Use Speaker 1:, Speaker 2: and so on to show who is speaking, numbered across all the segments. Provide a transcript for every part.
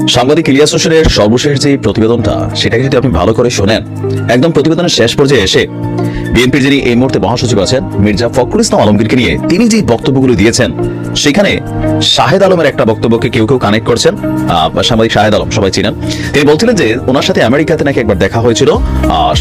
Speaker 1: সাংবাদিক ইলিয়াস হোসেনের সর্বশেষ যে প্রতিবেদনটা সেটাকে যদি আপনি ভালো করে শোনেন, একদম প্রতিবেদনের শেষ পর্যায়ে এসে বিএনপির যিনি এই মুহূর্তে মহাসচিব আছেন মির্জা ফখরুল ইসলাম আলমগীরকে নিয়ে তিনি যে বক্তব্যগুলো দিয়েছেন, সেখানে শাহেদ আলমের একটা বক্তব্যকে কেউ কেউ কানেক্ট করছেন। সাংবাদিক শাহেদ আলম সবাই চিনেন। তিনি বলছিলেন যে ওনার সাথে আমেরিকাতে নাকি একবার দেখা হয়েছিল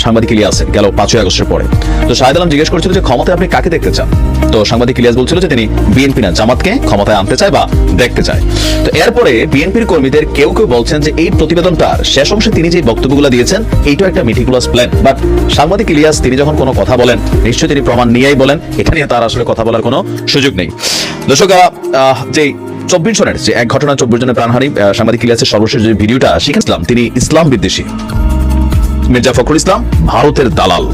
Speaker 1: সাংবাদিক ইলিয়াসের, গেল 5ই আগস্টের পরে। তো শাহেদ আলম জিজ্ঞেস করছিল যে ক্ষমতায় আপনি কাকে দেখতে চান? তো সাংবাদিক ইলিয়াস বলছিল যে তিনি বিএনপি না জামাতকে ক্ষমতায় আনতে চায় বা দেখতে চায়। তো এরপরে বিএনপির কর্মীদের কেউ কেউ বলছেন যে এই প্রতিবেদনটার শেষ অংশে তিনি যে বক্তব্যগুলো দিয়েছেন এইটাও একটা মিটিকুলাস প্ল্যান। বাট সাংবাদিক ইলিয়াস তিনি যখন কোনো কথা বলেন নিশ্চয়ই তিনি প্রমাণ নিয়েই বলেন, এটা নিয়ে তার আসলে কথা বলার কোনো সুযোগ নেই। দর্শকরা, যে 24 জনের যে এক ঘটনা 24 জনের প্রাণহানি, সাংবাদিক ইলিয়াসের সর্বশেষ যে ভিডিওটা শিখেছিলাম, তিনি ইসলাম বিদ্বেষী। মির্জা ফখরুল ইসলাম ভারতের দালাল,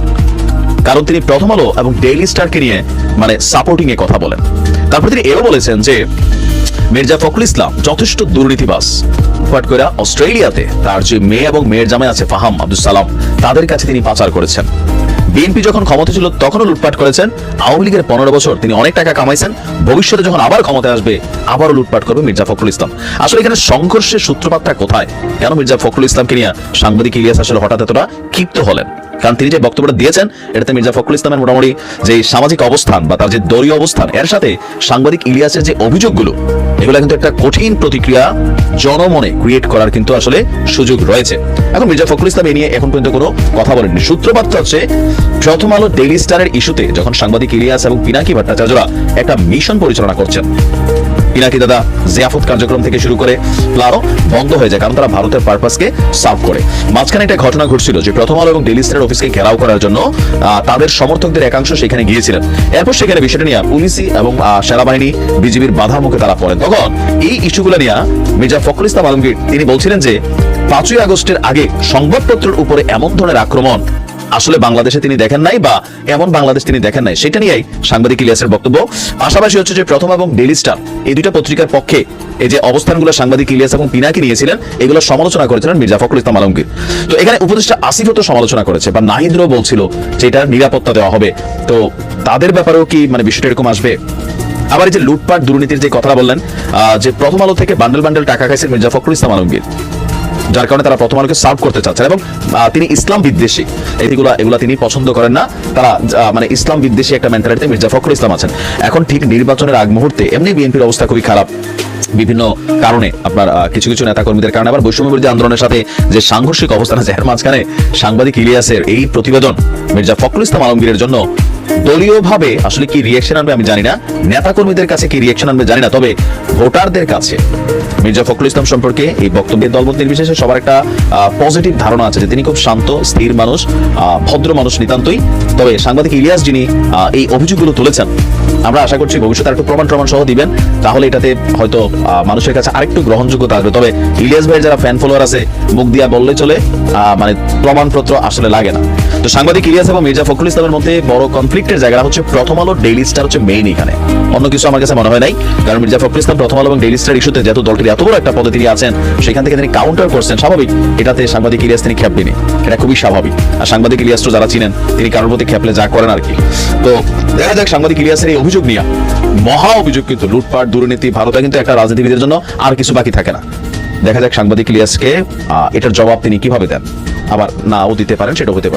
Speaker 1: কারণ তিনি প্রথম আলো এবং ডেইলি স্টারকে নিয়ে মানে সাপোর্টিং এ কথা বলেন। তারপর তিনি এও বলেছেন যে মির্জা ফখরুল ইসলাম যথেষ্ট দুর্নীতিবাজ। অস্ট্রেলিয়াতে তার যে মেয়ে এবং মেয়ের জামাই আছে ফাহাম আব্দুল সালাম, তাদের কাছে তিনি পাচার করেছেন। বিএনপি যখন ক্ষমতা ছিল তখনও লুটপাট করেছেন। আওয়ামী লীগের 15 বছর তিনি অনেক টাকা কামাইছেন। ভবিষ্যতে যখন আবার ক্ষমতায় আসবে আবারও লুটপাট করবে মির্জা ফখরুল ইসলাম। আসলে এখানে সংঘর্ষের সূত্রপাতটা কোথায়? কেন মির্জা ফখরুল ইসলামকে নিয়ে সাংবাদিক ইলিয়াস আসলে হঠাৎ এতটা ক্ষিপ্ত হলেন? কারণ তিনি যে বক্তব্যটা দিয়েছেন এটাতে মির্জা ফখরুল ইসলামের মোটামুটি যে সামাজিক অবস্থান বা তার যে দলীয় অবস্থান, এর সাথে সাংবাদিক ইলিয়াসের যে অভিযোগগুলো, এগুলো কিন্তু একটা কঠিন প্রতিক্রিয়া জনমনে ক্রিয়েট করার কিন্তু আসলে সুযোগ রয়েছে। এখন মির্জা ফখরুল ইসলাম এ নিয়ে এখন পর্যন্ত কোনো কথা বলেননি। সূত্রপাতটা হচ্ছে প্রথম আলো ডেইলি স্টারের ইস্যুতে যখন সাংবাদিক ইলিয়াস এবং পিনাকি ভট্টাচার্যরা একটা মিশন পরিচালনা করছেন। পিনাকি দাদা জিয়াফত কার্যক্রম থেকে শুরু করে প্লারও বন্ধ হয়ে যায়, কারণ তারা ভারতের পারপাসকে সার্ভ করে। মাঝখানে একটা ঘটনা ঘটছিল যে প্রথম আলো এবং ডেইলি স্টারের অফিসকে ঘেরাও করার জন্য তাদের সমর্থকদের একাংশ সেখানে গিয়েছিলেন। এরপর সেখানে বিষয়টা নিয়ে পুলিশি এবং সেনাবাহিনী বিজিবির বাধার মুখে তারা পড়েন। তখন এই ইস্যুগুলো নিয়ে মির্জা ফখরুল ইসলাম আলমগীর তিনি বলছিলেন যে 5ই আগস্টের আগে সংবাদপত্রের উপরে এমন ধরনের আক্রমণ আসলে বাংলাদেশে তিনি দেখেন নাই, বা এমন বাংলাদেশ তিনি দেখেন নাই, সেটা নিয়েই সাংবাদিক ইলিয়াসের বক্তব্য। পাশাপাশি হচ্ছে যে প্রথম এবং ডেইলি স্টার এই দুইটা পত্রিকার পক্ষে এই যে অবস্থানগুলো সাংবাদিক ইলিয়াস এবং পিনাকি নিয়েছিলেন, এগুলো সমালোচনা করেছিলেন মির্জা ফখরুল ইসলাম আলমগীর। তো এখানে উপদেষ্টা আসিফও তো সমালোচনা করেছে, বা নাহিদও বলছিল যে এটার নিরাপত্তা দেওয়া হবে। তো তাদের ব্যাপারেও কি মানে বিষয়টা এরকম আসবে? আবার এই যে লুটপাট দুর্নীতির যে কথা বললেন, যে প্রথম আলো থেকে বান্ডেল বান্ডেল টাকা খাইছেন মির্জা ফখরুল ইসলাম আলমগীর, যার কারণে তারা প্রথম আলোকে সার্ভ করতে চাচ্ছেন। এবং তিনি ইসলাম বিদ্বেষী, এগুলা তিনি পছন্দ করেন না। তারা মানে ইসলাম বিদ্বেষী একটা মেন্টালিটিতে মির্জা ফখরুল ইসলাম আছেন। এখন ঠিক নির্বাচনের আগ মুহূর্তে এমনি বিএনপির অবস্থা খুবই খারাপ বিভিন্ন কারণে, আপনার কিছু কিছু নেতাকর্মীদের কারণে, আবার বৈষম্য বিরোধী আন্দোলনের সাথে যে সাংঘর্ষিক অবস্থান আছে, এর মাঝখানে সাংবাদিক ইলিয়াসের এই প্রতিবেদন মির্জা ফখরুল ইসলাম আলমগীরের জন্য দলীয়ভাবে আসলে কি রিঅ্যাকশন আনবে আমি জানি না, নেতাকর্মীদের কাছে কি রিঅ্যাকশন আনবে জানি না। তবে ভোটারদের কাছে মির্জা ফখরুল ইসলাম সম্পর্কে এই বক্তব্যের দলমত নির্বিশেষে সবার একটা পজিটিভ ধারণা আছে যে তিনি খুব শান্ত স্থির মানুষ, ভদ্র মানুষ নিতান্তই। তবে সাংবাদিক ইলিয়াস যিনি এই অভিযোগগুলো তুলেছেন, আমরা আশা করছি ভবিষ্যতে আরেকটু প্রমাণ সহ দিবেন, তাহলে এটাতে হয়তো মানুষের কাছে আরেকটু গ্রহণযোগ্যতা আসবে। তবে ইলিয়াস ভাইয়ের যারা ফ্যান ফলোয়ার আছে মুখ দিয়া বললে চলে, মানে প্রমাণপত্র আসলে লাগে না। তো সাংবাদিক ইলিয়াস এবং মির্জা ফখরুল ইসলামের মধ্যে বড় কনফ্লিক্টের জায়গাটা হচ্ছে প্রথম আলো ডেইলি স্টার হচ্ছে মেইন। এখানে অন্য কিছু আমার কাছে মনে হয় নাই, কারণ মির্জা ফখরুল ইসলাম প্রথম আলো এবং ডেইলি স্টার ইস্যুতে যেহেতু দলটির এত বড় একটা পদে তিনি আছেন, সেখান থেকে তিনি কাউন্টার করছেন, স্বাভাবিক। এটাতে সাংবাদিক ইলিয়াস তিনি খেপবেনি, এটা খুবই স্বাভাবিক। আর সাংবাদিক ইলিয়াস তো যারা চিনেন, তিনি কারোর প্রতি খেপলে যা করেন আর কি। তো দেখা যাক সাংবাদিক ইলিয়াসের এই অভিযোগ নিয়ে, মহা অভিযোগ কিন্তু লুটপাট দুর্নীতি, ভারতে কিন্তু একটা রাজনীতিবিদের জন্য আর কিছু বাকি থাকে না। দেখা যাক সাংবাদিক ইলিয়াসকে এটার জবাব তিনি কিভাবে দেন, আবার নাও দিতে পারেন, সেটাও হতে পারে।